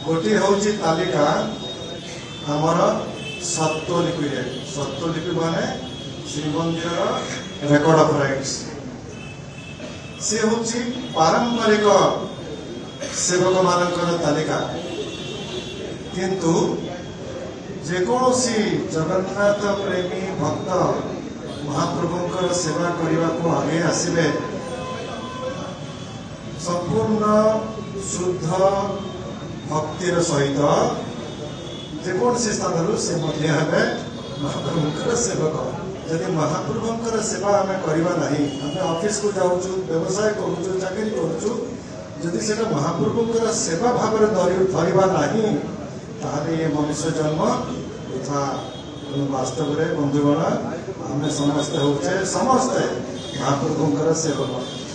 गोटे हूँ तालिका आमर सत्वलिपि सत्वलिपि माने श्रीमंदिर रेकर्ड ऑफ राइट्स से हूँ पारंपरिक सेवक मानकर तालिका किंतु जेकोसी जगन्नाथ प्रेमी भक्त महाप्रभुंकर सेवा करने को आगे आसबे संपूर्ण शुद्ध भक्तिर सहित जेकोसी स्थान से महाप्रभुंकर सेवक जदि महाप्रभुंकर सेवा आम करवा नहीं आम ऑफिस को जाऊँ व्यवसाय करूँ चाकरी करूँ जदि से महाप्रभुंकर सेवा भाव धरवा नहीं ताहले ये मनुष्य जन्म तथा वास्तव में बंधुगण आम समस्ते होचे समस्ते महाप्रभुंकर सेवक।